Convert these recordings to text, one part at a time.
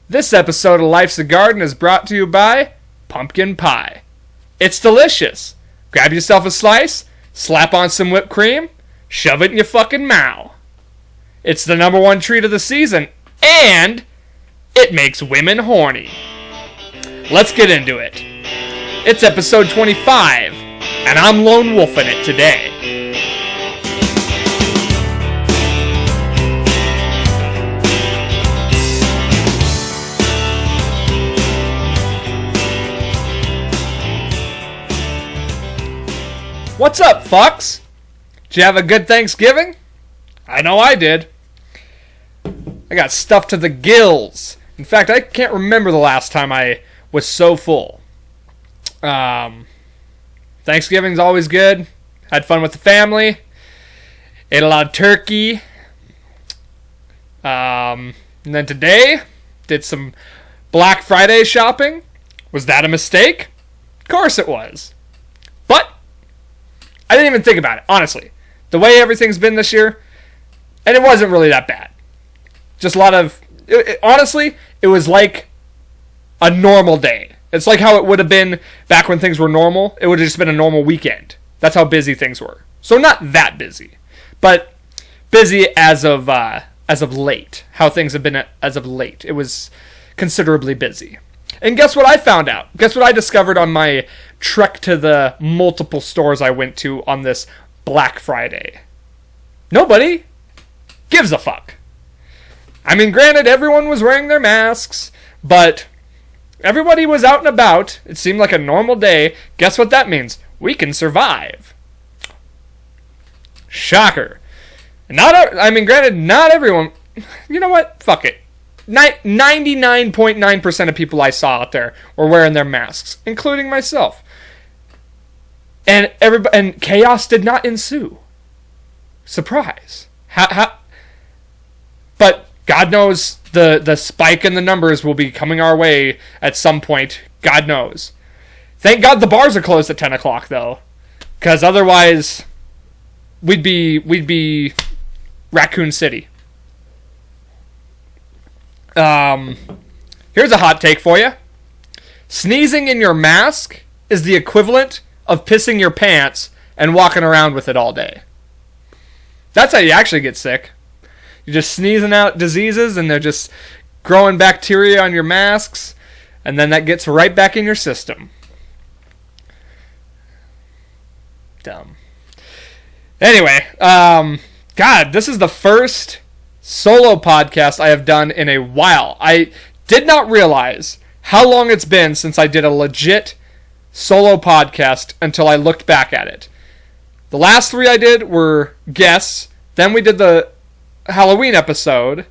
This episode of Life's a Garden is brought to you by pumpkin pie. It's delicious. Grab yourself a slice, slap on some whipped cream, shove it in your fucking mouth. It's the number one treat of the season, and it makes women horny. Let's get into it. It's episode 25, and I'm lone wolfing it today. What's up, fucks? Did you have a good Thanksgiving? I know I did. I got stuffed to the gills. In fact, I can't remember the last time I was so full. Thanksgiving's always good. Had fun with the family. Ate a lot of turkey. And then today, did some Black Friday shopping. Was that a mistake? Of course it was. But I didn't even think about it, honestly. The way everything's been this year, and it wasn't really that bad. Just a lot of... honestly, it was like a normal day. It's like how it would have been back when things were normal. It would have just been a normal weekend. That's how busy things were. So not that busy, but busy as of late. How things have been as of late. It was considerably busy. And guess what I found out? Guess what I discovered on my trek to the multiple stores I went to on this Black Friday? Nobody gives a fuck. I mean, granted, everyone was wearing their masks, but everybody was out and about. It seemed like a normal day. Guess what that means? We can survive. Shocker. Granted, not everyone... You know what? Fuck it. 99.9% of people I saw out there were wearing their masks, including myself. And chaos did not ensue. Surprise. But God knows the spike in the numbers will be coming our way at some point. God knows. Thank God the bars are closed at 10 o'clock, though. Because otherwise, we'd be Raccoon City. Here's a hot take for you. Sneezing in your mask is the equivalent of pissing your pants and walking around with it all day. That's how you actually get sick. You're just sneezing out diseases and they're just growing bacteria on your masks, and then that gets right back in your system. Dumb. Anyway, God, this is the first solo podcast I have done in a while. I did not realize how long it's been since I did a legit solo podcast until I looked back at it. The last three I did were guests. Then we did the Halloween episode,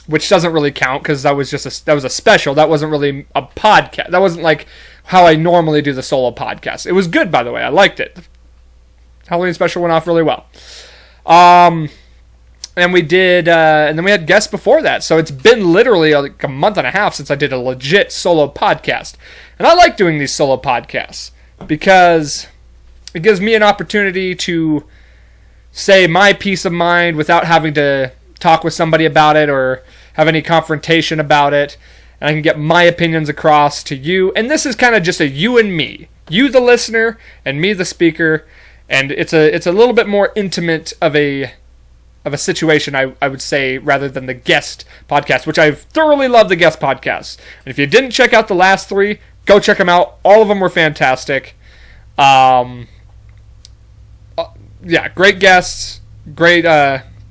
which doesn't really count because that was a special. That wasn't really a podcast. That wasn't like how I normally do the solo podcast. It was good, by the way. I liked it. Halloween special went off really well. And we did, and then we had guests before that. So it's been literally like a month and a half since I did a legit solo podcast. And I like doing these solo podcasts because it gives me an opportunity to say my peace of mind without having to talk with somebody about it or have any confrontation about it. And I can get my opinions across to you. And this is kind of just a you and me. You, the listener, and me, the speaker. And it's a little bit more intimate of a situation, I would say, rather than the guest podcast, which I thoroughly love the guest podcasts. And if you didn't check out the last three, go check them out. All of them were fantastic. Great guests, great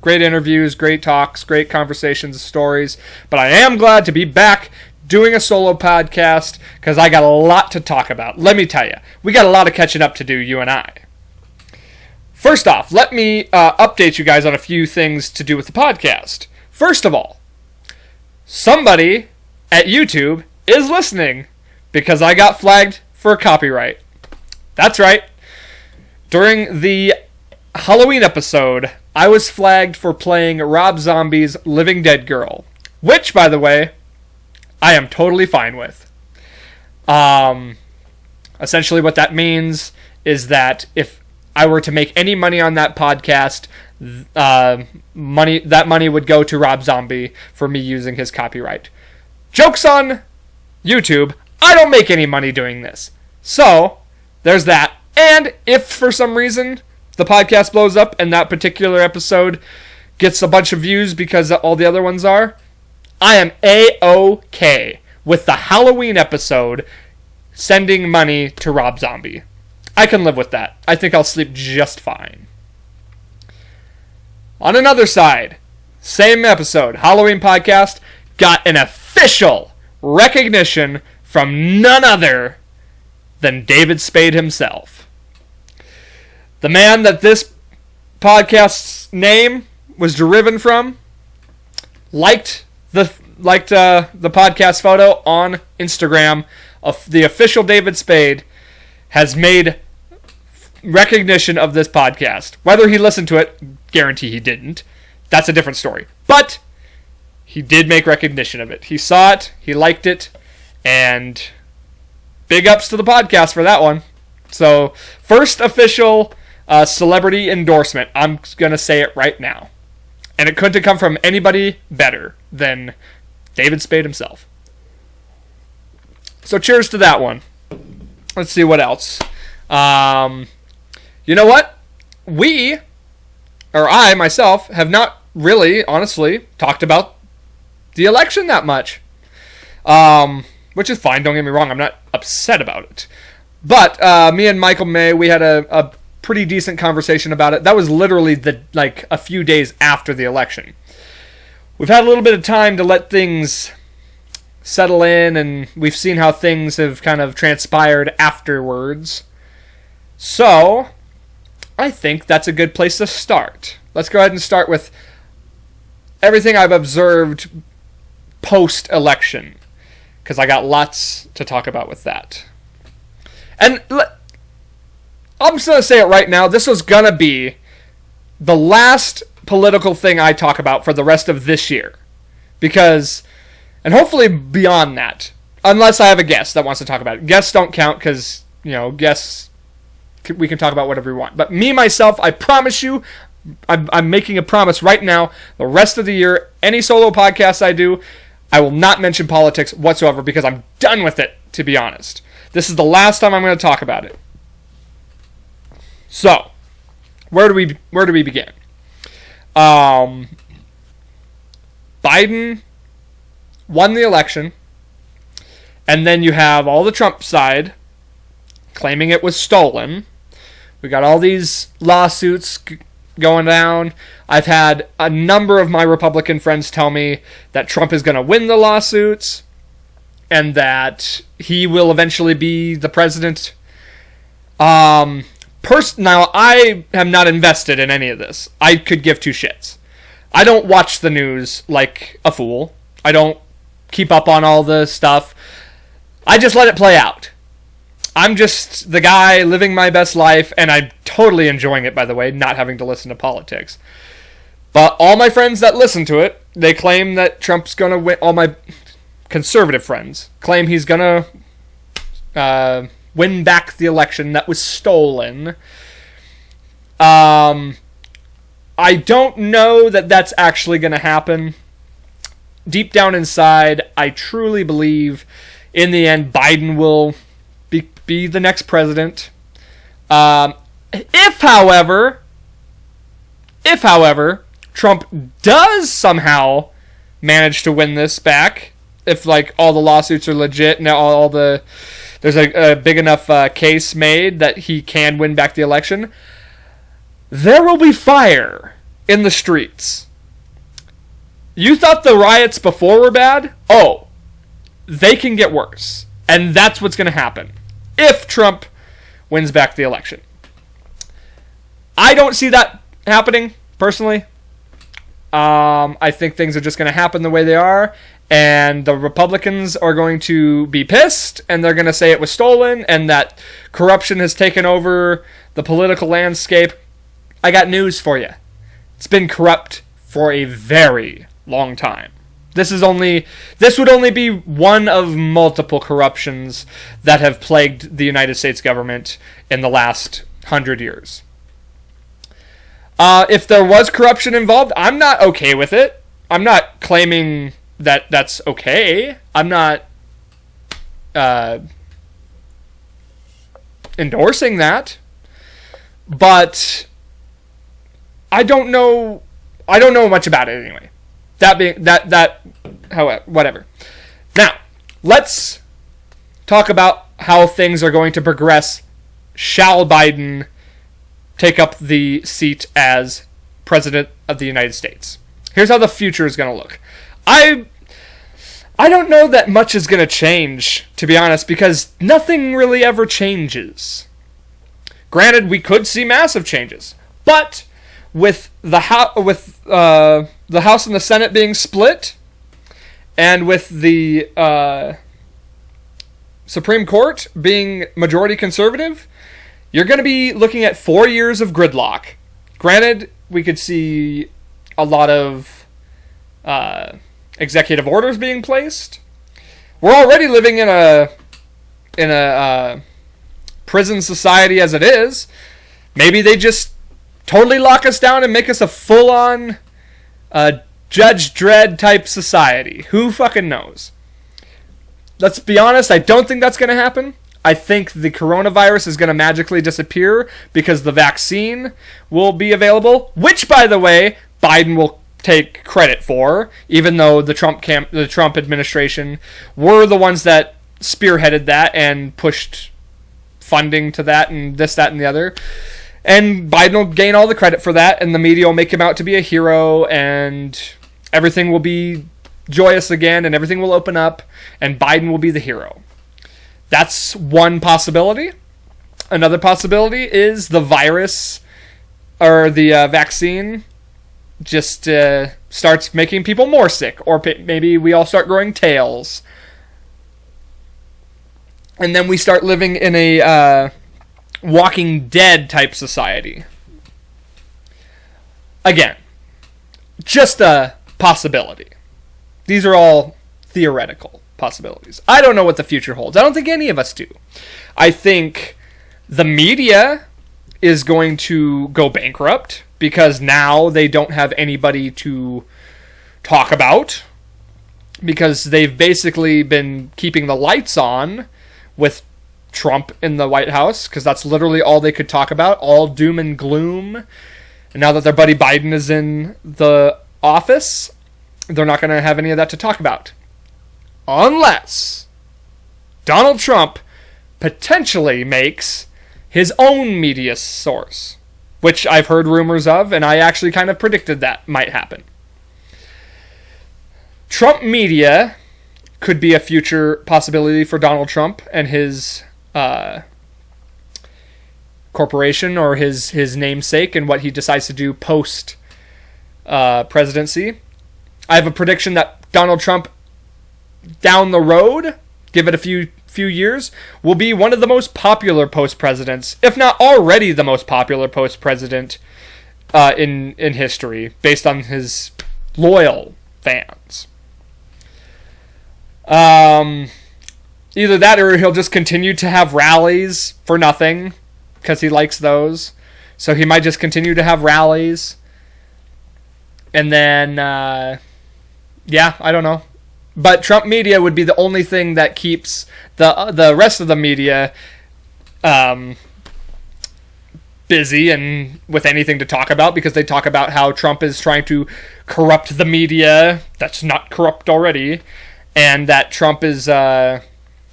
interviews, great talks, great conversations, stories. But I am glad to be back doing a solo podcast because I got a lot to talk about. Let me tell you, we got a lot of catching up to do, you and I. First off, let me update you guys on a few things to do with the podcast. First of all, somebody at YouTube is listening because I got flagged for copyright. That's right. During the Halloween episode, I was flagged for playing Rob Zombie's Living Dead Girl, which, by the way, I am totally fine with. Essentially what that means is that if I were to make any money on that podcast, that money would go to Rob Zombie for me using his copyright. Joke's on YouTube. I don't make any money doing this. So, there's that. And if for some reason the podcast blows up and that particular episode gets a bunch of views because all the other ones are, I am A-OK with the Halloween episode sending money to Rob Zombie. I can live with that. I think I'll sleep just fine. On another side, same episode, Halloween podcast, got an official recognition from none other than David Spade himself. The man that this podcast's name was derived from liked the podcast photo on Instagram of the official David Spade has made recognition of this podcast. Whether he listened to it, guarantee he didn't. That's a different story. But he did make recognition of it. He saw it, he liked it, and big ups to the podcast for that one. So, first official celebrity endorsement. I'm going to say it right now. And it couldn't have come from anybody better than David Spade himself. So cheers to that one. Let's see what else. You know what? I myself, have not really, honestly, talked about the election that much. Which is fine, don't get me wrong, I'm not upset about it. But me and Michael May, we had a pretty decent conversation about it. That was literally a few days after the election. We've had a little bit of time to let things settle in, and we've seen how things have kind of transpired afterwards. So, I think that's a good place to start. Let's go ahead and start with everything I've observed post-election, because I got lots to talk about with that. And I'm just going to say it right now, this was going to be the last political thing I talk about for the rest of this year. Because, and hopefully beyond that, unless I have a guest that wants to talk about it. Guests don't count because, guests, we can talk about whatever we want. But me, myself, I promise you, I'm making a promise right now, the rest of the year, any solo podcasts I do, I will not mention politics whatsoever because I'm done with it, to be honest. This is the last time I'm going to talk about it. So, where do we begin? Biden won the election, and then you have all the Trump side claiming it was stolen. We got all these lawsuits going down. I've had a number of my Republican friends tell me that Trump is going to win the lawsuits and that he will eventually be the president. Now, I am not invested in any of this. I could give two shits. I don't watch the news like a fool. I don't keep up on all the stuff. I just let it play out. I'm just the guy living my best life, and I'm totally enjoying it, by the way, not having to listen to politics. But all my friends that listen to it, they claim that Trump's going to win. All my conservative friends claim he's going to win back the election that was stolen. I don't know that that's actually going to happen. Deep down inside, I truly believe in the end Biden will be the next president. If, however, Trump does somehow manage to win this back, if all the lawsuits are legit and there's a big enough case made that he can win back the election, there will be fire in the streets. You thought the riots before were bad? Oh, they can get worse. And that's what's going to happen if Trump wins back the election. I don't see that happening, personally. I think things are just going to happen the way they are, and the Republicans are going to be pissed, and they're going to say it was stolen, and that corruption has taken over the political landscape. I got news for you. It's been corrupt for a very long time. This would only be one of multiple corruptions that have plagued the United States government in the last 100 years. If there was corruption involved, I'm not okay with it. I'm not claiming that's okay. I'm not endorsing that, but I don't know much about it anyway. That being however, whatever. Now, let's talk about how things are going to progress. Shall Biden take up the seat as President of the United States? Here's how the future is going to look. I don't know that much is going to change, to be honest, because nothing really ever changes. Granted, we could see massive changes, but with the House and the Senate being split, and with the Supreme Court being majority conservative, you're going to be looking at 4 years of gridlock. Granted, we could see a lot of executive orders being placed. We're already living in a prison society as it is. Maybe they just totally lock us down and make us a full-on Judge Dredd type society. Who fucking knows? Let's be honest, I don't think that's going to happen. I think the coronavirus is going to magically disappear because the vaccine will be available, which, by the way, Biden will take credit for, even though the Trump administration were the ones that spearheaded that and pushed funding to that and this, that, and the other. And Biden will gain all the credit for that, and the media will make him out to be a hero, and everything will be joyous again, and everything will open up, and Biden will be the hero. That's one possibility. Another possibility is the virus or the vaccine just starts making people more sick, or maybe we all start growing tails. And then we start living in a Walking Dead type society. Again, just a possibility. These are all theoretical possibilities. I don't know what the future holds. I don't think any of us do. I think the media is going to go bankrupt because now they don't have anybody to talk about, because they've basically been keeping the lights on with Trump in the White House, because that's literally all they could talk about, all doom and gloom. And now that their buddy Biden is in the office, they're not going to have any of that to talk about. Unless Donald Trump potentially makes his own media source, which I've heard rumors of, and I actually kind of predicted that might happen. Trump media could be a future possibility for Donald Trump and his corporation, or his namesake, and what he decides to do post presidency. I have a prediction that Donald Trump, down the road, give it a few years, will be one of the most popular post-presidents, if not already the most popular post-president in history, based on his loyal fans. Either that, or he'll just continue to have rallies for nothing, because he likes those. So he might just continue to have rallies. And then, yeah, I don't know. But Trump media would be the only thing that keeps the rest of the media busy and with anything to talk about, because they talk about how Trump is trying to corrupt the media that's not corrupt already, and that Trump is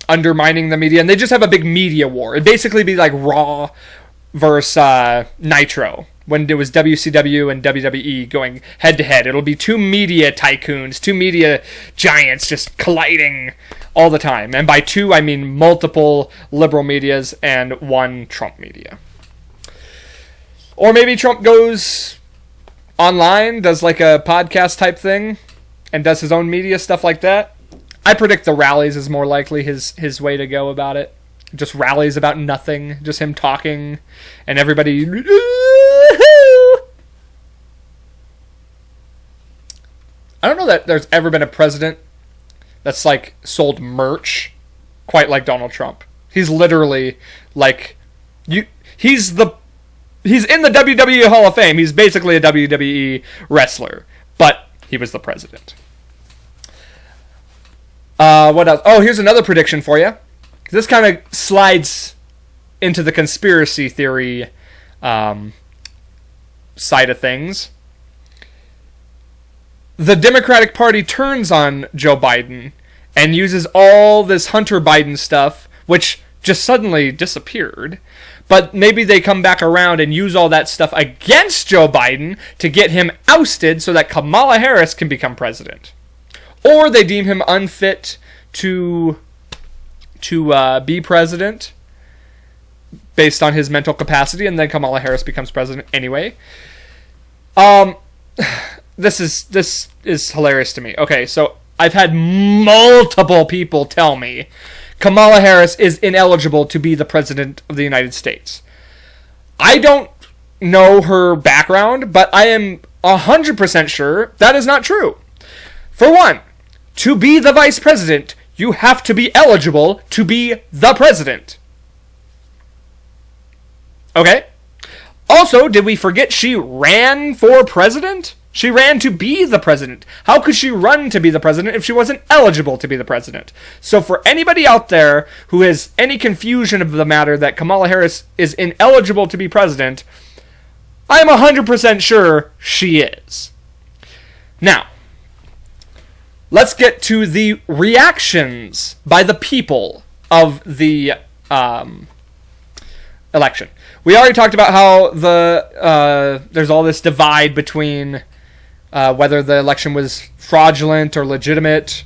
undermining the media, and they just have a big media war. It'd basically be like Raw versus Nitro, when it was WCW and WWE going head-to-head. It'll be two media tycoons, two media giants just colliding all the time. And by two, I mean multiple liberal medias and one Trump media. Or maybe Trump goes online, does like a podcast type thing, and does his own media, stuff like that. I predict the rallies is more likely his way to go about it. Just rallies about nothing, just him talking, and everybody... I don't know that there's ever been a president that's like sold merch quite like Donald Trump. He's literally like he's in the WWE Hall of Fame. He's basically a WWE wrestler, but he was the president. What else? Oh, here's another prediction for you. This kind of slides into the conspiracy theory side of things. The Democratic Party turns on Joe Biden and uses all this Hunter Biden stuff, which just suddenly disappeared. But maybe they come back around and use all that stuff against Joe Biden to get him ousted so that Kamala Harris can become president. Or they deem him unfit to be president based on his mental capacity, and then Kamala Harris becomes president anyway. This is hilarious to me. Okay, so I've had multiple people tell me Kamala Harris is ineligible to be the president of the United States. I don't know her background, but I am 100% sure that is not true. For one, to be the vice president, you have to be eligible to be the president. Okay? Also, did we forget she ran for president? She ran to be the president. How could she run to be the president if she wasn't eligible to be the president? So for anybody out there who has any confusion of the matter that Kamala Harris is ineligible to be president, I'm 100% sure she is. Now, let's get to the reactions by the people of the election. We already talked about how there's all this divide between whether the election was fraudulent or legitimate,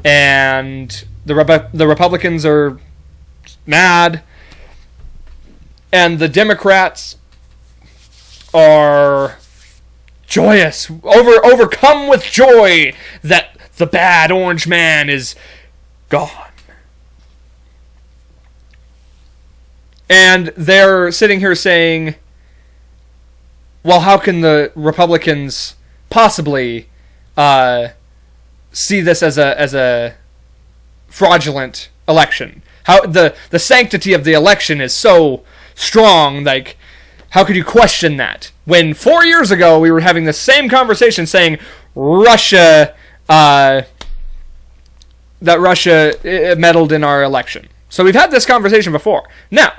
and the Republicans are mad, and the Democrats are joyous, overcome with joy that the bad orange man is gone. And they're sitting here saying, well, how can the Republicans possibly see this as a fraudulent election? How the sanctity of the election is so strong, like, how could you question that? When 4 years ago we were having the same conversation saying Russia meddled in our election. So we've had this conversation before. Now,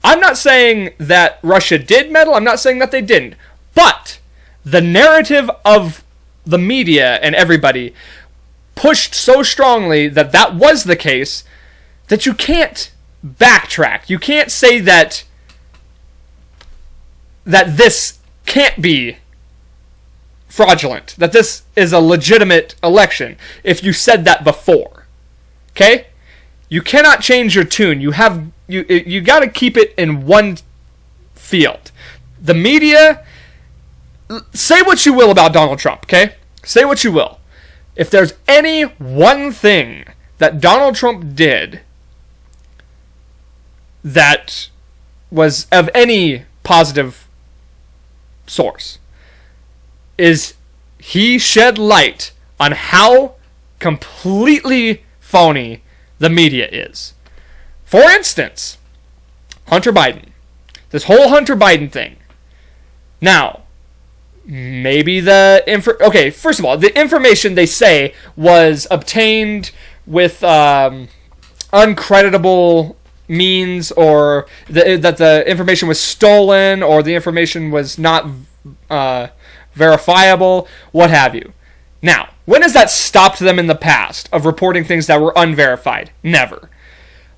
I'm not saying that Russia did meddle. I'm not saying that they didn't. But the narrative of the media and everybody pushed so strongly that that was the case that you can't backtrack. You can't say that this can't be fraudulent, that this is a legitimate election if you said that before. Okay? You cannot change your tune. You got to keep it in one field. The media, say what you will about Donald Trump, okay? Say what you will. If there's any one thing that Donald Trump did that was of any positive source, is he shed light on how completely phony the media is. For instance, Hunter Biden. This whole Hunter Biden thing. Now, maybe okay, first of all, the information they say was obtained with uncreditable means, or that the information was stolen, or the information was not verifiable, what have you. Now, when has that stopped them in the past of reporting things that were unverified? Never.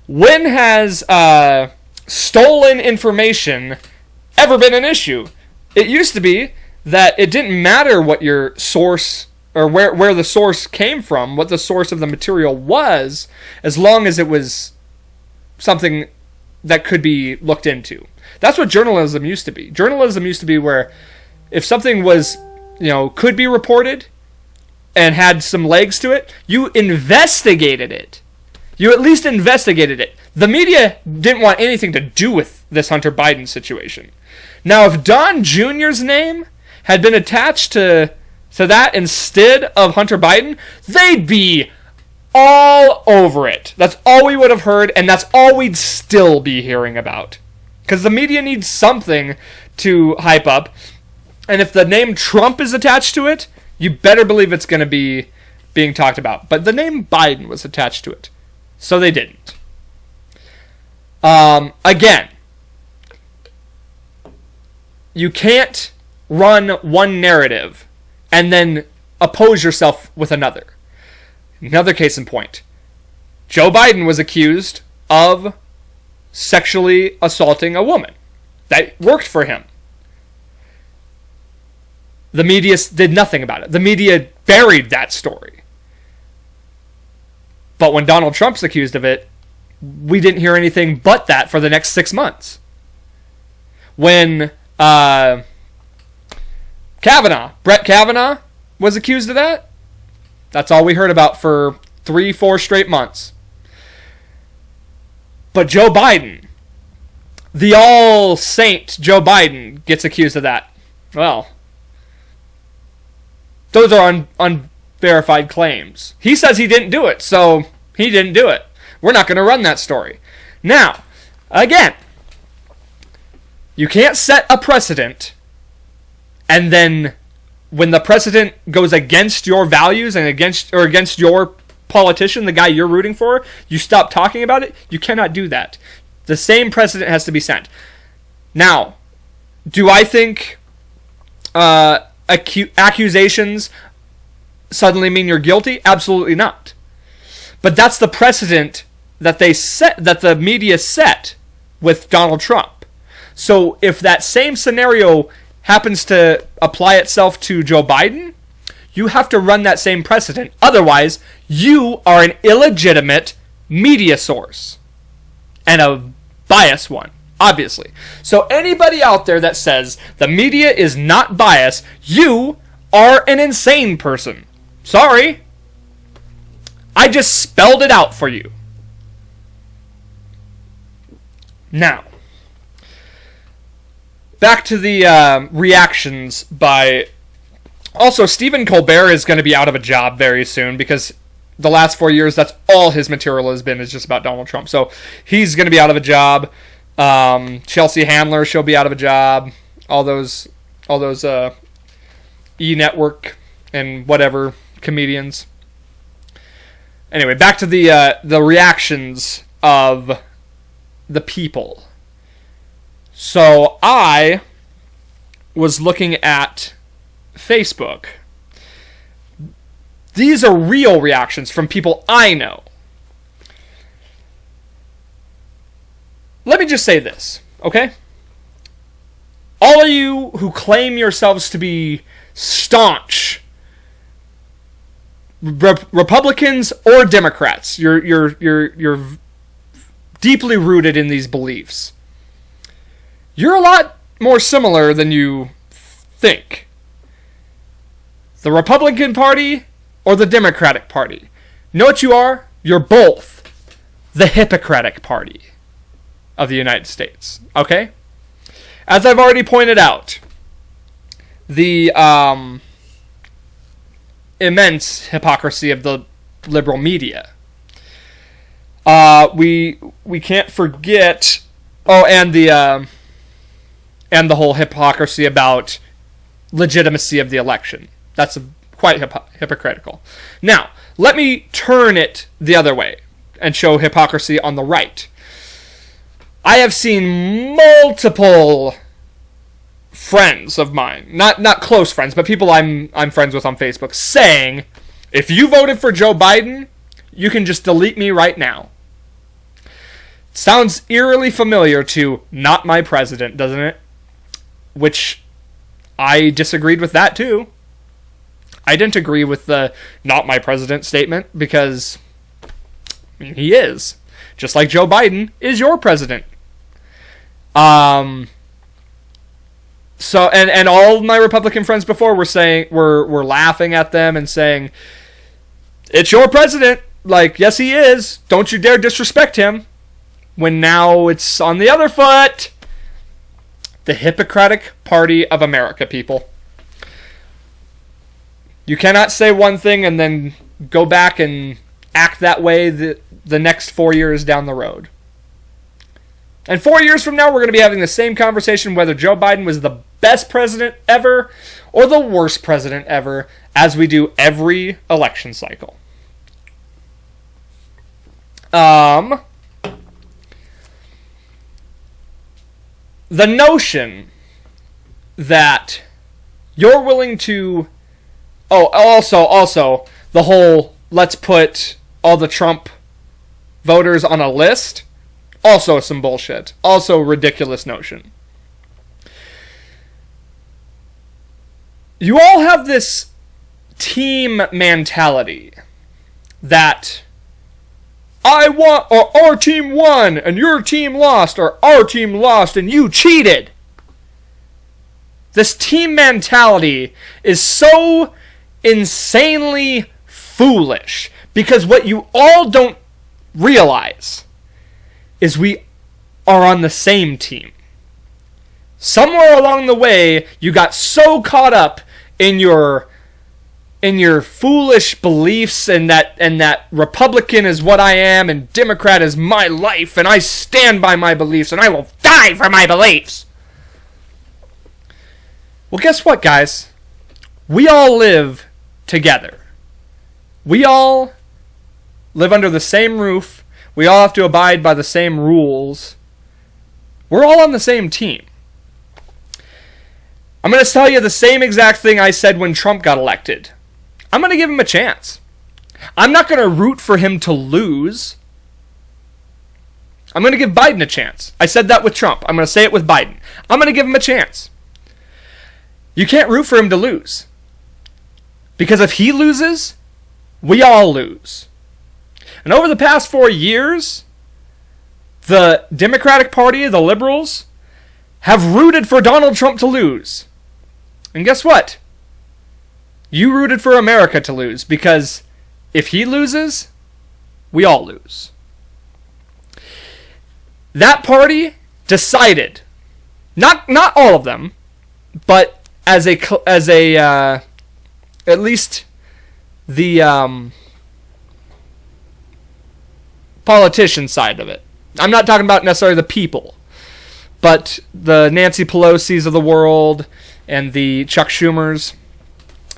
When has stolen information ever been an issue? It used to be that it didn't matter what your source, or where the source came from, what the source of the material was, as long as it was something that could be looked into. That's what journalism used to be. Journalism used to be where if something was, could be reported and had some legs to it, you investigated it. You at least investigated it. The media didn't want anything to do with this Hunter Biden situation. Now, if Don Jr.'s name had been attached to that instead of Hunter Biden, they'd be all over it. That's all we would have heard, and that's all we'd still be hearing about. Because the media needs something to hype up, and if the name Trump is attached to it, you better believe it's going to be being talked about, but the name Biden was attached to it, so they didn't. Again, you can't run one narrative and then oppose yourself with another. Another case in point. Joe Biden was accused of sexually assaulting a woman. That worked for him. The media did nothing about it. The media buried that story. But when Donald Trump's accused of it, we didn't hear anything but that for the next 6 months. When Brett Kavanaugh was accused of that, that's all we heard about for 3-4 straight months. But Joe Biden, the all-saint Joe Biden, gets accused of that. Well, those are unverified claims. He says he didn't do it, so he didn't do it. We're not going to run that story. Now, again, you can't set a precedent and then when the precedent goes against your values and against your politician, the guy you're rooting for, you stop talking about it. You cannot do that. The same precedent has to be set. Now, do I think accusations suddenly mean you're guilty? Absolutely not. But that's the precedent that the media set with Donald Trump. So if that same scenario happens to apply itself to Joe Biden, you have to run that same precedent. Otherwise, you are an illegitimate media source. And a biased one, obviously. So anybody out there that says the media is not biased, you are an insane person. Sorry. I just spelled it out for you. Now, back to the reactions by... Also, Stephen Colbert is going to be out of a job very soon because the last 4 years, that's all his material has been, is just about Donald Trump. So he's going to be out of a job. Chelsea Handler, she'll be out of a job. All those E-Network and whatever comedians. Anyway, back to the reactions of the people. So I was looking at Facebook. These are real reactions from people I know. Let me just say this, okay? All of you who claim yourselves to be staunch Republicans or Democrats, you're deeply rooted in these beliefs. You're a lot more similar than you think. The Republican Party or the Democratic Party. You know what you are? You're both the Hippocratic Party of the United States. Okay? As I've already pointed out, the immense hypocrisy of the liberal media. We can't forget... Oh, and the whole hypocrisy about legitimacy of the election. That's quite hypocritical. Now, let me turn it the other way and show hypocrisy on the right. I have seen multiple friends of mine, not close friends, but people I'm friends with on Facebook, saying, if you voted for Joe Biden, you can just delete me right now. Sounds eerily familiar to not my president, doesn't it? Which I disagreed with that too. I didn't agree with the not my president statement because he is. Just like Joe Biden is your president. So and all my Republican friends before were laughing at them and saying, it's your president. Like, yes he is. Don't you dare disrespect him. When now it's on the other foot. The Hippocratic Party of America, people. You cannot say one thing and then go back and act that way the next 4 years down the road. And 4 years from now, we're going to be having the same conversation whether Joe Biden was the best president ever or the worst president ever, as we do every election cycle. The notion that you're willing to... Oh, also, the whole let's put all the Trump voters on a list, also some bullshit. Also ridiculous notion. You all have this team mentality that I won, or our team won, and your team lost, or our team lost, and you cheated. This team mentality is so insanely foolish, because what you all don't realize is we are on the same team. Somewhere along the way, you got so caught up in your foolish beliefs and that Republican is what I am and Democrat is my life and I stand by my beliefs and I will die for my beliefs. Well, guess what, guys? We all live together. We all live under the same roof. We all have to abide by the same rules. We're all on the same team. I'm going to tell you the same exact thing I said when Trump got elected. I'm going to give him a chance. I'm not going to root for him to lose. I'm going to give Biden a chance. I said that with Trump. I'm going to say it with Biden. I'm going to give him a chance. You can't root for him to lose. Because if he loses, we all lose. And over the past 4 years, the Democratic Party, the liberals, have rooted for Donald Trump to lose. And guess what? You rooted for America to lose, because if he loses, we all lose. That party decided, not all of them, but as a at least the politician side of it. I'm not talking about necessarily the people, but the Nancy Pelosi's of the world and the Chuck Schumers.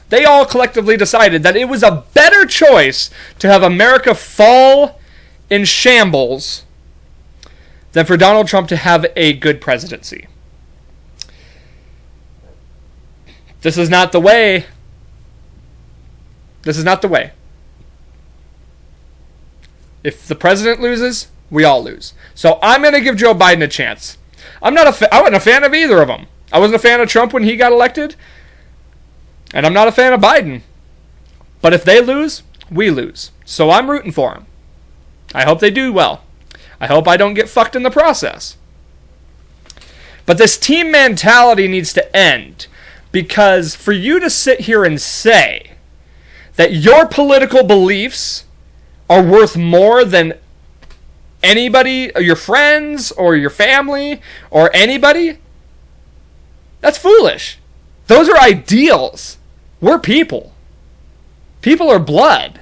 They all collectively decided that it was a better choice to have America fall in shambles than for Donald Trump to have a good presidency. This is not the way. This is not the way. If the president loses, we all lose. So I'm going to give Joe Biden a chance. I wasn't a fan of either of them. I wasn't a fan of Trump when he got elected. And I'm not a fan of Biden. But if they lose, we lose. So I'm rooting for them. I hope they do well. I hope I don't get fucked in the process. But this team mentality needs to end. Because for you to sit here and say that your political beliefs are worth more than anybody, or your friends, or your family, or anybody, that's foolish. Those are ideals. We're people. People are blood.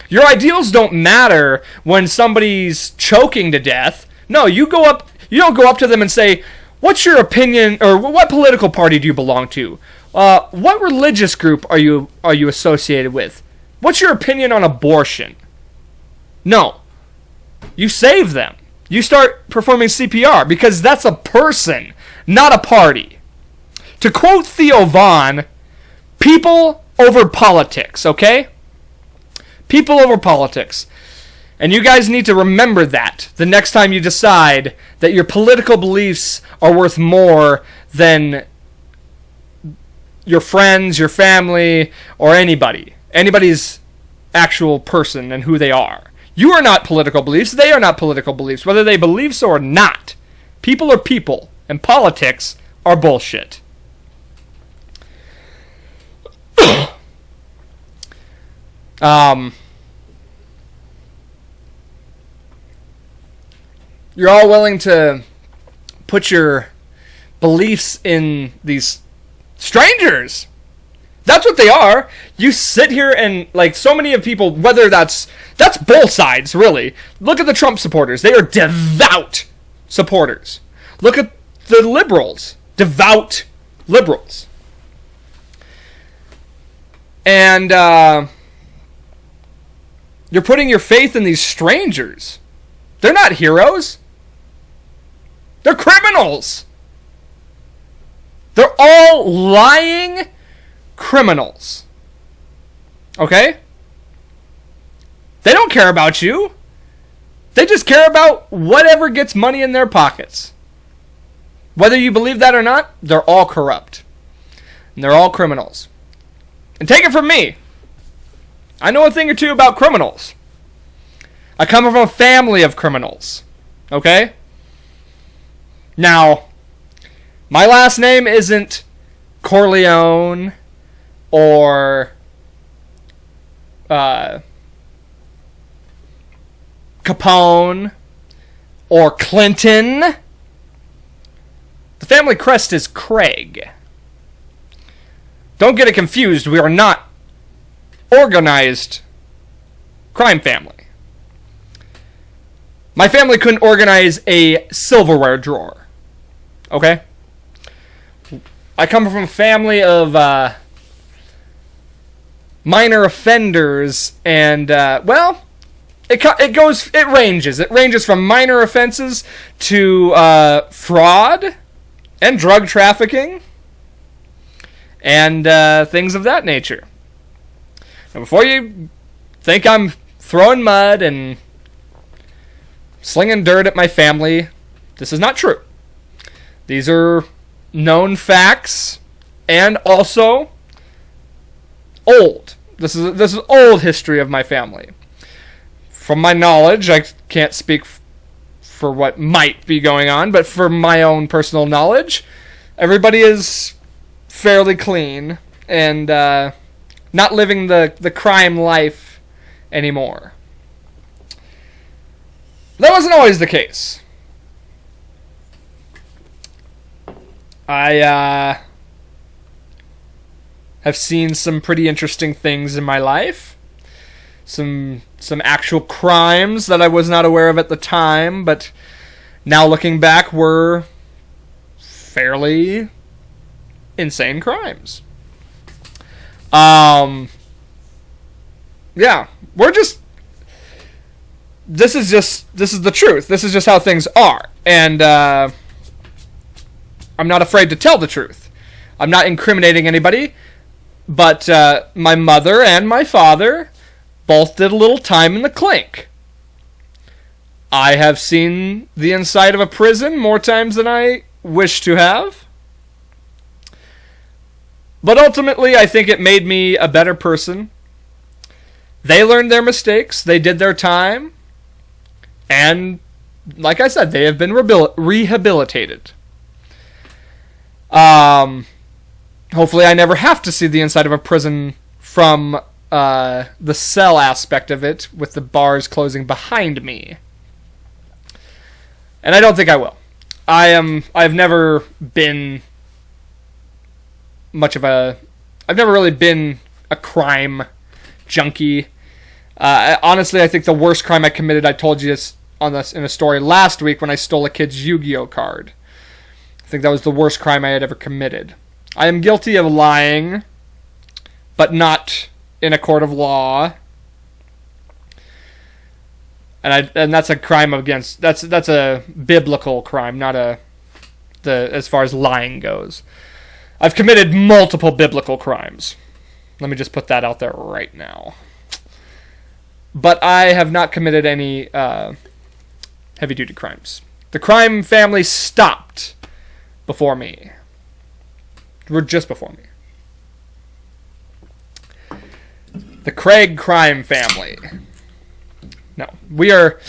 Your ideals don't matter when somebody's choking to death. No, you don't go up to them and say, what's your opinion, or what political party do you belong to? What religious group are you associated with? What's your opinion on abortion? No. You save them. You start performing CPR, because that's a person, not a party. To quote Theo Vaughn, people over politics, okay? People over politics. And you guys need to remember that the next time you decide that your political beliefs are worth more than your friends, your family, or anybody's actual person and who they are. You are not political beliefs. They are not political beliefs, whether they believe so or not. People are people, and politics are bullshit. You're all willing to put your beliefs in these strangers. That's what they are. You sit here and, like, so many of people, whether that's both sides, really. Look at the Trump supporters. They are devout supporters. Look at the liberals. Devout liberals. And you're putting your faith in these strangers. They're not heroes. They're criminals. They're all lying criminals. Okay? They don't care about you. They just care about whatever gets money in their pockets. Whether you believe that or not, they're all corrupt. And they're all criminals. And take it from me, I know a thing or two about criminals. I come from a family of criminals. Okay? Now, my last name isn't Corleone or Capone or Clinton. The family crest is Craig. Don't get it confused. We are not organized crime family. My family couldn't organize a silverware drawer. Okay? I come from a family of minor offenders, and well, it ranges. It ranges from minor offenses to fraud and drug trafficking and things of that nature. Now, before you think I'm throwing mud and slinging dirt at my family, this is not true. These are known facts and also old. This is old history of my family. From my knowledge, I can't speak for what might be going on, but for my own personal knowledge, everybody is fairly clean and not living the crime life anymore. That wasn't always the case. I have seen some pretty interesting things in my life. Some actual crimes that I was not aware of at the time, but now looking back were fairly insane crimes. Yeah, this is the truth. This is just how things are. And I'm not afraid to tell the truth. I'm not incriminating anybody, but my mother and my father both did a little time in the clink. I have seen the inside of a prison more times than I wish to have. But ultimately, I think it made me a better person. They learned their mistakes. They did their time. And, like I said, they have been rehabilitated. Hopefully I never have to see the inside of a prison from the cell aspect of it, with the bars closing behind me. And I don't think I will. I've never been I've never really been a crime junkie. Honestly, I think the worst crime I committed, I told you this in a story last week when I stole a kid's Yu-Gi-Oh card. I think that was the worst crime I had ever committed. I am guilty of lying, but not in a court of law. And that's a crime against, that's a biblical crime, not as far as lying goes. I've committed multiple biblical crimes. Let me just put that out there right now. But I have not committed any heavy-duty crimes. The crime family stopped before me. We're just before me. The Craig crime family. No, we're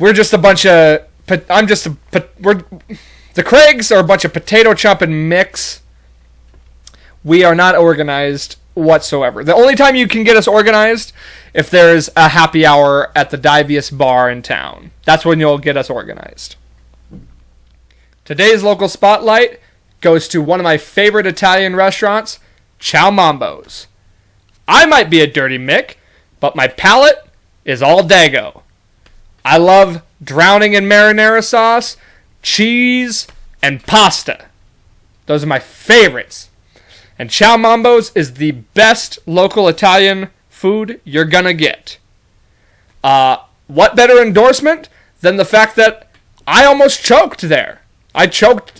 just a bunch of. The Craigs are a bunch of potato chopping mix. We are not organized whatsoever. The only time you can get us organized if there's a happy hour at the diviest bar in town. That's when you'll get us organized. Today's local spotlight goes to one of my favorite Italian restaurants, Ciao Mambo's. I might be a dirty Mick, but my palate is all Dago. I love drowning in marinara sauce, cheese, and pasta. Those are my favorites. And Ciao Mambo's is the best local Italian food you're gonna get. What better endorsement than the fact that I almost choked there? I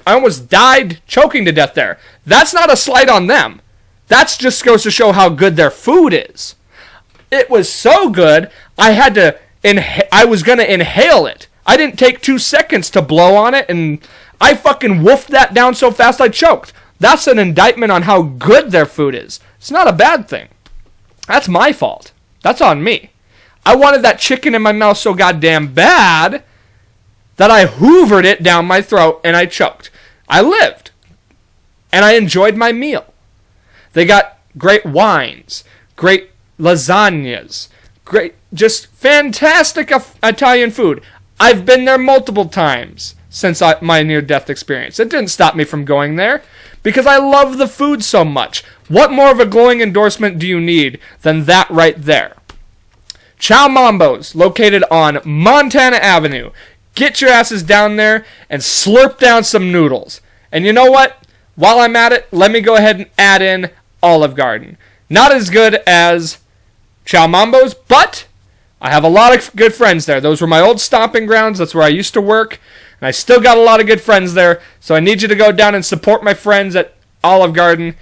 almost died choking to death there. That's not a slight on them. That just goes to show how good their food is. It was so good, I was gonna inhale it. I didn't take 2 seconds to blow on it, and I fucking woofed that down so fast I choked. That's an indictment on how good their food is. It's not a bad thing. That's my fault. That's on me. I wanted that chicken in my mouth so goddamn bad that I hoovered it down my throat and I choked. I lived. And I enjoyed my meal. They got great wines, great lasagnas, great, just fantastic Italian food. I've been there multiple times since my near-death experience. It didn't stop me from going there because I love the food so much. What more of a glowing endorsement do you need than that right there? Ciao Mambo's, located on Montana Avenue. Get your asses down there and slurp down some noodles. And you know what? While I'm at it, let me go ahead and add in Olive Garden. Not as good as Ciao Mambo's, but I have a lot of good friends there. Those were my old stomping grounds. That's where I used to work. And I still got a lot of good friends there. So I need you to go down and support my friends at Olive Garden.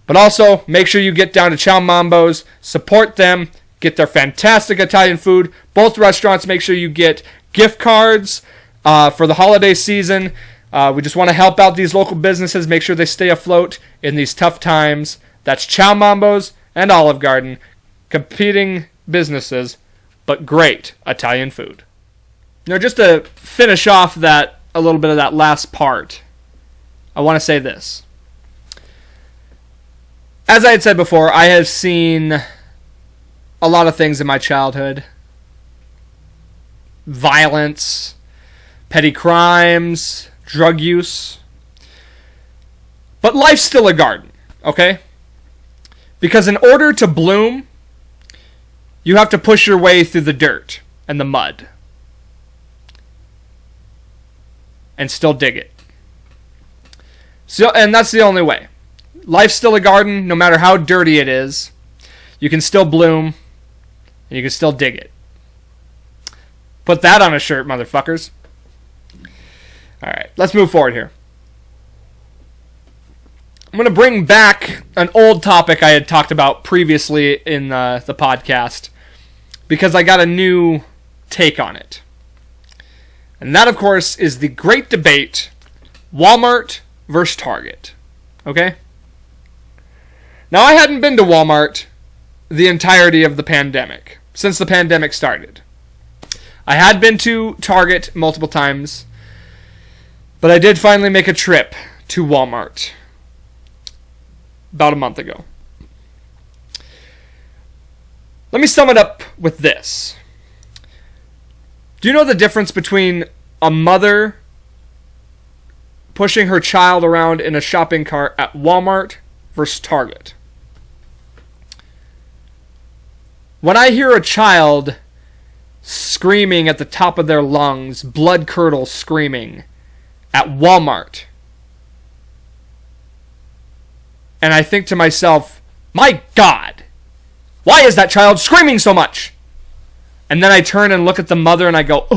But also, make sure you get down to Ciao Mambo's. Support them. Get their fantastic Italian food. Both restaurants, make sure you get gift cards for the holiday season. We just want to help out these local businesses, make sure they stay afloat in these tough times. That's Ciao Mambo's and Olive Garden. Competing businesses, but great Italian food. Now, just to finish off a little bit of that last part, I want to say this. As I had said before, I have seen a lot of things in my childhood. Violence, petty crimes, drug use. But life's still a garden, okay? Because in order to bloom, you have to push your way through the dirt and the mud. And still dig it. And that's the only way. Life's still a garden, no matter how dirty it is. You can still bloom, and you can still dig it. Put that on a shirt, motherfuckers. Alright, let's move forward here. I'm going to bring back an old topic I had talked about previously in the podcast, because I got a new take on it. And that, of course, is the great debate, Walmart versus Target. Okay? Now, I hadn't been to Walmart the entirety of the pandemic, since the pandemic started. I had been to Target multiple times, but I did finally make a trip to Walmart about a month ago. Let me sum it up with this. Do you know the difference between a mother pushing her child around in a shopping cart at Walmart versus Target? When I hear a child screaming at the top of their lungs, blood curdle screaming at Walmart, and I think to myself, my God, why is that child screaming so much? And then I turn and look at the mother and I go,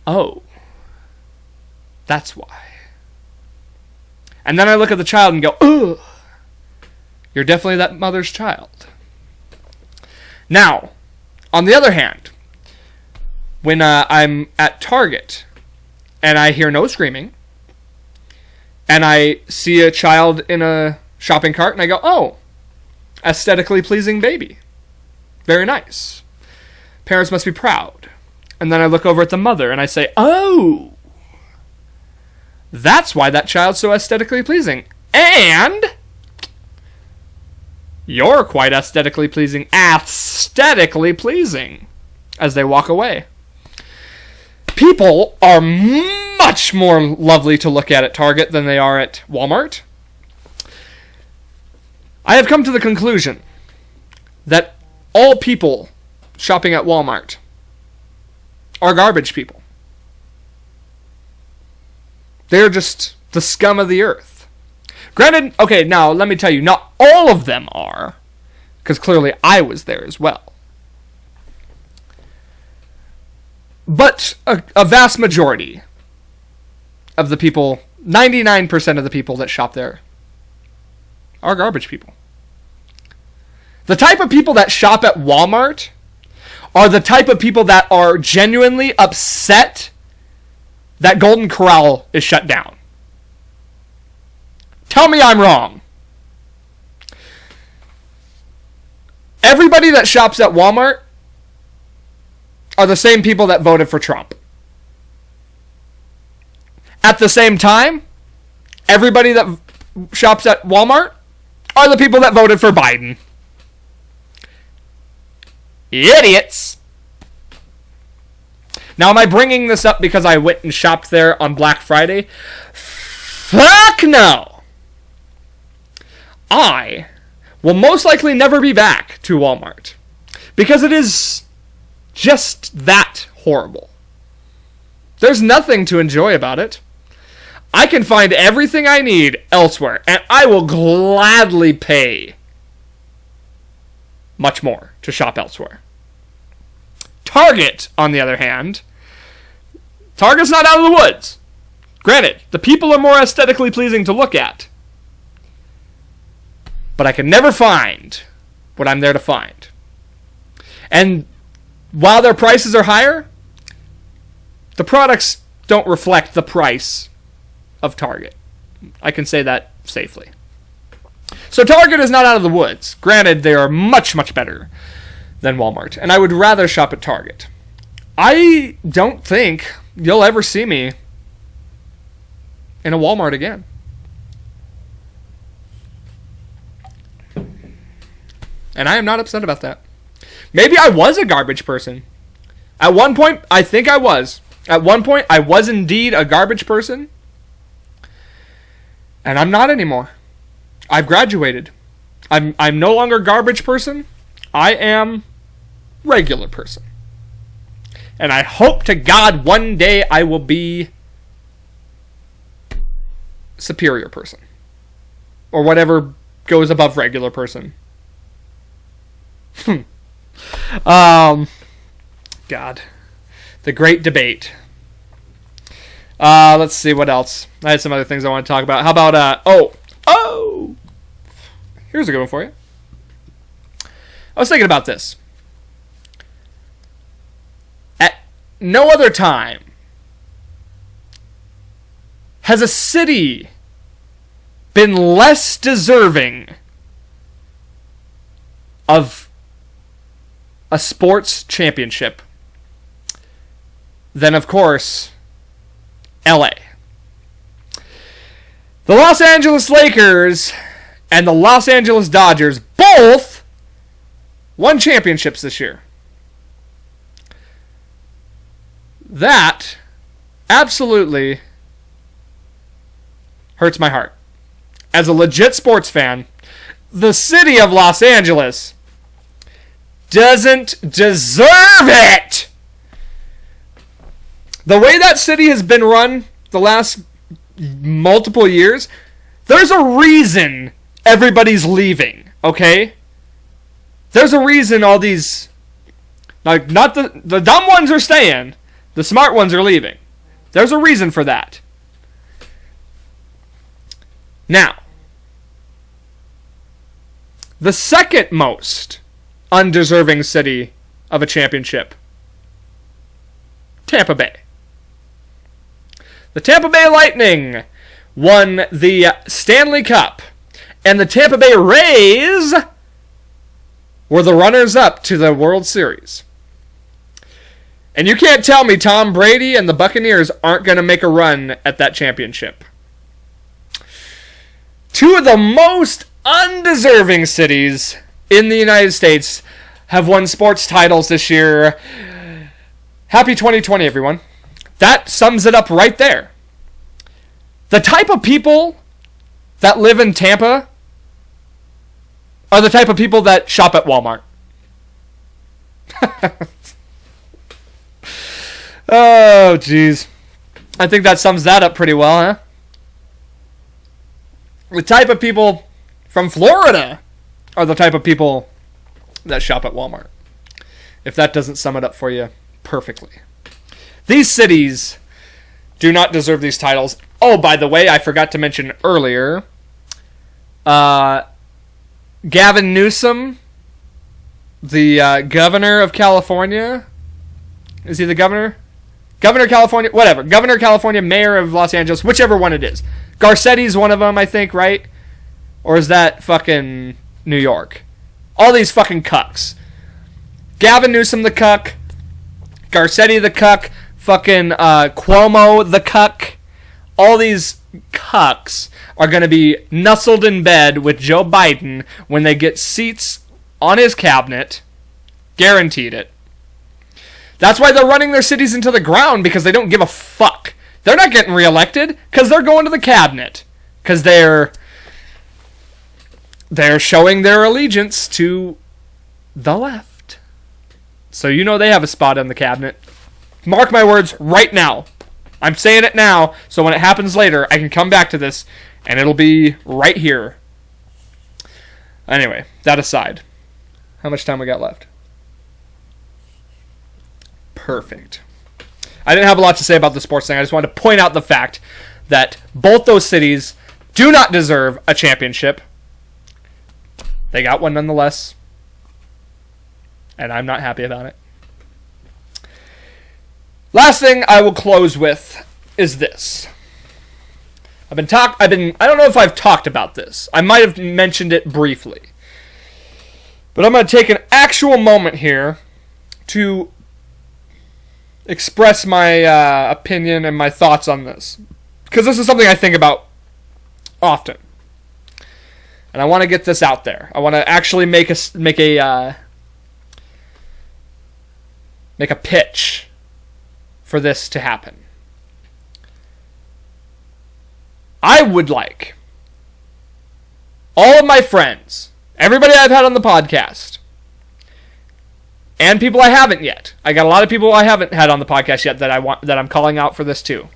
oh, that's why. And then I look at the child and go, you're definitely that mother's child. Now, on the other hand, when I'm at Target and I hear no screaming, and I see a child in a shopping cart and I go, oh, aesthetically pleasing baby. Very nice. Parents must be proud. And then I look over at the mother and I say, oh, that's why that child's so aesthetically pleasing. And you're quite aesthetically pleasing. Aesthetically pleasing. As they walk away. People are much more lovely to look at Target than they are at Walmart. I have come to the conclusion that all people shopping at Walmart are garbage people. They're just the scum of the earth. Granted, okay, now let me tell you, not all of them are, because clearly I was there as well. But a vast majority of the people, 99% of the people that shop there, are garbage people. The type of people that shop at Walmart are the type of people that are genuinely upset that Golden Corral is shut down. Tell me I'm wrong. Everybody that shops at Walmart are the same people that voted for Trump. At the same time, everybody that shops at Walmart are the people that voted for Biden. Idiots! Now, am I bringing this up because I went and shopped there on Black Friday? Fuck no! I will most likely never be back to Walmart because it is just that horrible. There's nothing to enjoy about it. I can find everything I need elsewhere, and I will gladly pay much more to shop elsewhere. Target, on the other hand, Target's not out of the woods. Granted, the people are more aesthetically pleasing to look at. But I can never find what I'm there to find. And while their prices are higher, the products don't reflect the price of Target. I can say that safely. So Target is not out of the woods. Granted, they are much, much better than Walmart. And I would rather shop at Target. I don't think you'll ever see me in a Walmart again. And I am not upset about that. Maybe I was a garbage person. At one point, I think I was. At one point, I was indeed a garbage person. And I'm not anymore. I've graduated. I'm no longer garbage person. I am regular person. And I hope to God one day I will be superior person. Or whatever goes above regular person. God. The great debate. Let's see what else. I had some other things I want to talk about. How about, oh! Here's a good one for you. I was thinking about this. At no other time has a city been less deserving of a sports championship than, of course, LA. The Los Angeles Lakers and the Los Angeles Dodgers both won championships this year. That absolutely hurts my heart. As a legit sports fan, the city of Los Angeles doesn't deserve it! The way that city has been run the last multiple years, there's a reason everybody's leaving, okay? There's a reason all these, like, not the dumb ones are staying, the smart ones are leaving. There's a reason for that. Now, the second most undeserving city of a championship, Tampa Bay. The Tampa Bay Lightning won the Stanley Cup, and the Tampa Bay Rays were the runners-up to the World Series. And you can't tell me Tom Brady and the Buccaneers aren't going to make a run at that championship. Two of the most undeserving cities in the United States have won sports titles this year. Happy 2020, everyone. That sums it up right there. The type of people that live in Tampa are the type of people that shop at Walmart. Oh, jeez. I think that sums that up pretty well, huh? The type of people from Florida are the type of people that shop at Walmart. If that doesn't sum it up for you perfectly. These cities do not deserve these titles. Oh, by the way, I forgot to mention earlier, Gavin Newsom, the governor of California. Is he the governor? Governor of California, whatever. Governor of California, mayor of Los Angeles, whichever one it is. Garcetti's one of them, I think, right? Or is that fucking New York? All these fucking cucks. Gavin Newsom the cuck. Garcetti the cuck. Fucking Cuomo the cuck. All these cucks are going to be nestled in bed with Joe Biden when they get seats on his cabinet. Guaranteed it. That's why they're running their cities into the ground, because they don't give a fuck. They're not getting reelected because they're going to the cabinet. Because they're showing their allegiance to the left. So you know they have a spot on the cabinet. Mark my words right now. I'm saying it now, so when it happens later, I can come back to this, and it'll be right here. Anyway, that aside. How much time we got left? Perfect. I didn't have a lot to say about the sports thing. I just wanted to point out the fact that both those cities do not deserve a championship. They got one nonetheless. And I'm not happy about it. Last thing I will close with is this. I don't know if I've talked about this. I might have mentioned it briefly. But I'm going to take an actual moment here to express my opinion and my thoughts on this. Because this is something I think about often. And I want to get this out there. I want to actually make a pitch for this to happen. I would like all of my friends, everybody I've had on the podcast, and people I haven't yet. I got a lot of people I haven't had on the podcast yet that I'm calling out for this too.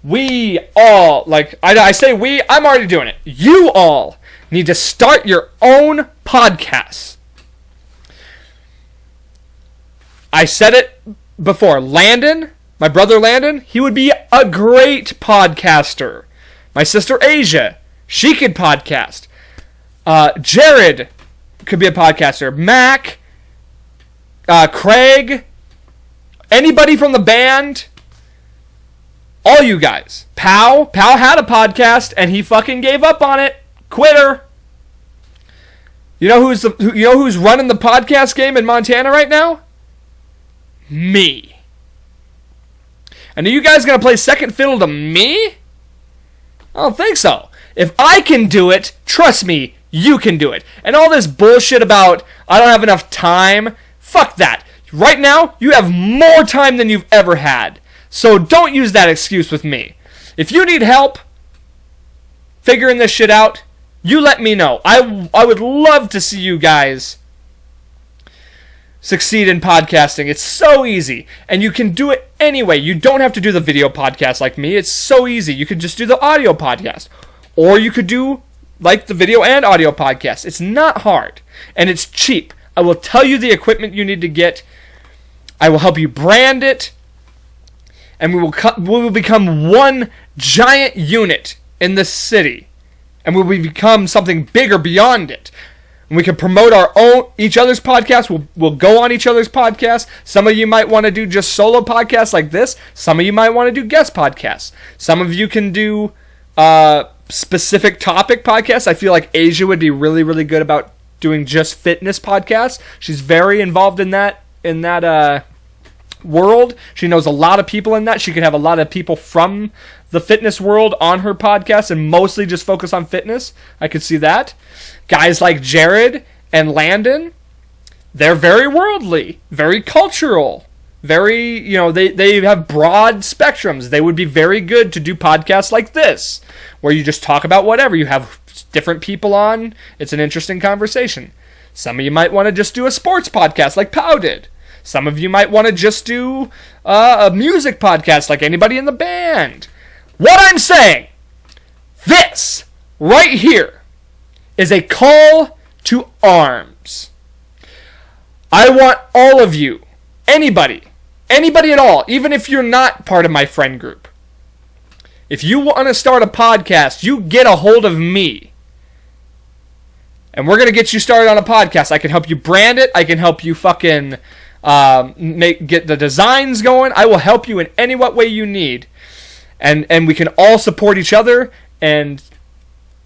We all, I say we, I'm already doing it. You all need to start your own podcast. I said it before. Landon, my brother Landon, he would be a great podcaster. My sister Asia, she could podcast. Jared could be a podcaster. Mac, Craig, anybody from the band, all you guys. Pow had a podcast and he fucking gave up on it. Quitter. You know who's running the podcast game in Montana right now? Me. And are you guys going to play second fiddle to me? I don't think so. If I can do it, trust me, you can do it. And all this bullshit about I don't have enough time, fuck that. Right now, you have more time than you've ever had. So don't use that excuse with me. If you need help figuring this shit out, you let me know. I would love to see you guys succeed in podcasting. It's so easy. And you can do it anyway. You don't have to do the video podcast like me. It's so easy. You could just do the audio podcast. Or you could do like the video and audio podcast. It's not hard. And it's cheap. I will tell you the equipment you need to get. I will help you brand it. And we will become one giant unit in this city. And we will become something bigger beyond it. And we can promote each other's podcasts. We'll go on each other's podcasts. Some of you might want to do just solo podcasts like this. Some of you might want to do guest podcasts. Some of you can do specific topic podcasts. I feel like Asia would be really, really good about doing just fitness podcasts. She's very involved in that world. She knows a lot of people in that. She could have a lot of people from the fitness world on her podcast and mostly just focus on fitness. I could see that. Guys like Jared and Landon, they're very worldly, very cultural, very, they have broad spectrums. They would be very good to do podcasts like this, where you just talk about whatever. You have different people on. It's an interesting conversation. Some of you might want to just do a sports podcast like Pow did. Some of you might want to just do a music podcast like anybody in the band. What I'm saying, this right here is a call to arms. I want all of you, anybody at all, even if you're not part of my friend group. If you want to start a podcast, you get a hold of me. And we're going to get you started on a podcast. I can help you brand it. I can help you fucking get the designs going. I will help you in any what way you need. And we can all support each other and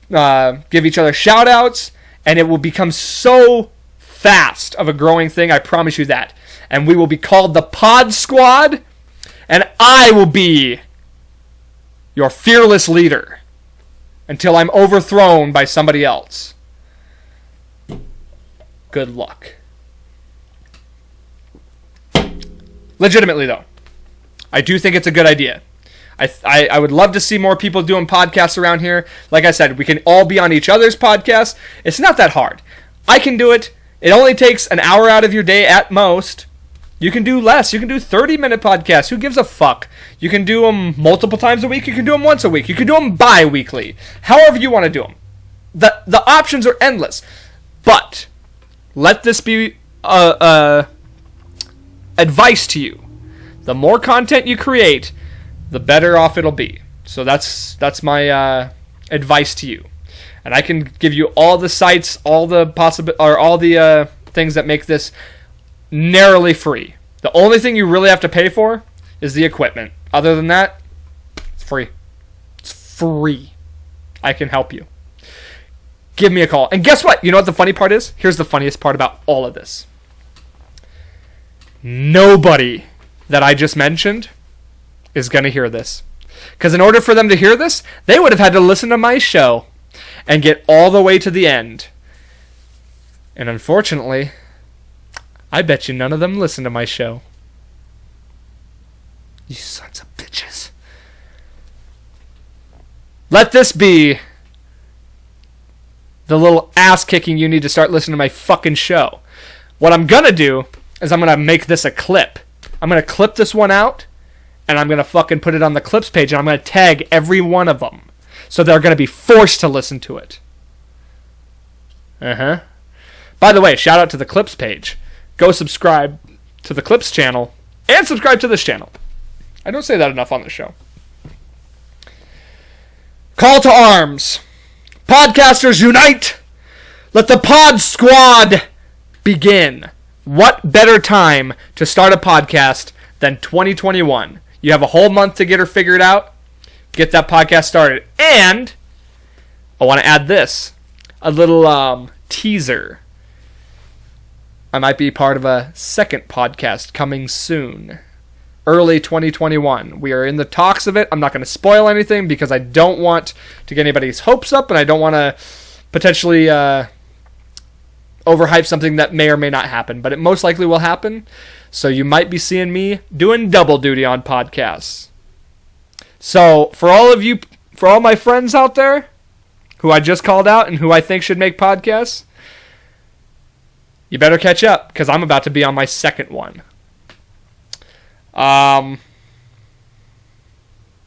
give each other shout outs. And it will become so fast of a growing thing. I promise you that. And we will be called the Pod Squad. And I will be your fearless leader until I'm overthrown by somebody else. Good luck. Legitimately, though, I do think it's a good idea. I would love to see more people doing podcasts around here. Like I said, we can all be on each other's podcasts. It's not that hard. I can do it. It only takes an hour out of your day at most. You can do less. You can do 30-minute podcasts. Who gives a fuck? You can do them multiple times a week. You can do them once a week. You can do them bi-weekly. However you want to do them. The options are endless. But let this be advice to you. The more content you create, the better off it'll be. So that's my advice to you. And I can give you all the sites, all the things that make this narrowly free. The only thing you really have to pay for is the equipment. Other than that, it's free. It's free. I can help you. Give me a call. And guess what? You know what the funny part is? Here's the funniest part about all of this. Nobody that I just mentioned is going to hear this. Because in order for them to hear this, they would have had to listen to my show and get all the way to the end. And unfortunately, I bet you none of them listen to my show. You sons of bitches. Let this be the little ass kicking you need to start listening to my fucking show. What I'm going to do is I'm going to make this a clip. I'm going to clip this one out, and I'm going to fucking put it on the clips page, and I'm going to tag every one of them. So they're going to be forced to listen to it. By the way, shout out to the clips page. Go subscribe to the clips channel and subscribe to this channel. I don't say that enough on the show. Call to arms. Podcasters unite. Let the Pod Squad begin. What better time to start a podcast than 2021? You have a whole month to get her figured out. Get that podcast started. And I want to add this. A little teaser. I might be part of a second podcast coming soon. Early 2021. We are in the talks of it. I'm not going to spoil anything because I don't want to get anybody's hopes up, and I don't want to potentially overhype something that may or may not happen. But it most likely will happen. So you might be seeing me doing double duty on podcasts. So for all my friends out there who I just called out and who I think should make podcasts, you better catch up because I'm about to be on my second one.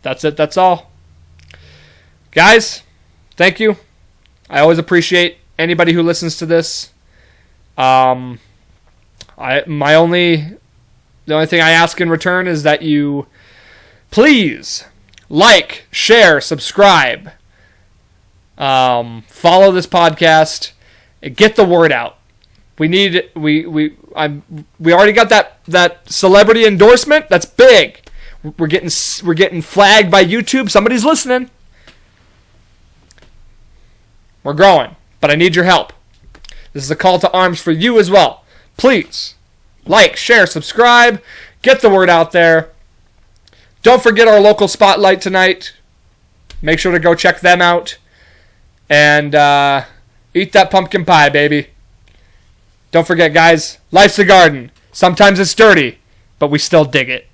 That's it. That's all. Guys, thank you. I always appreciate anybody who listens to this. The only thing I ask in return is that you please like, share, subscribe, follow this podcast, and get the word out. We already got that celebrity endorsement. That's big. We're getting flagged by YouTube. Somebody's listening. We're growing, but I need your help. This is a call to arms for you as well. Please like, share, subscribe, get the word out there. Don't forget our local spotlight tonight. Make sure to go check them out and eat that pumpkin pie, baby. Don't forget, guys, life's a garden. Sometimes it's dirty, but we still dig it.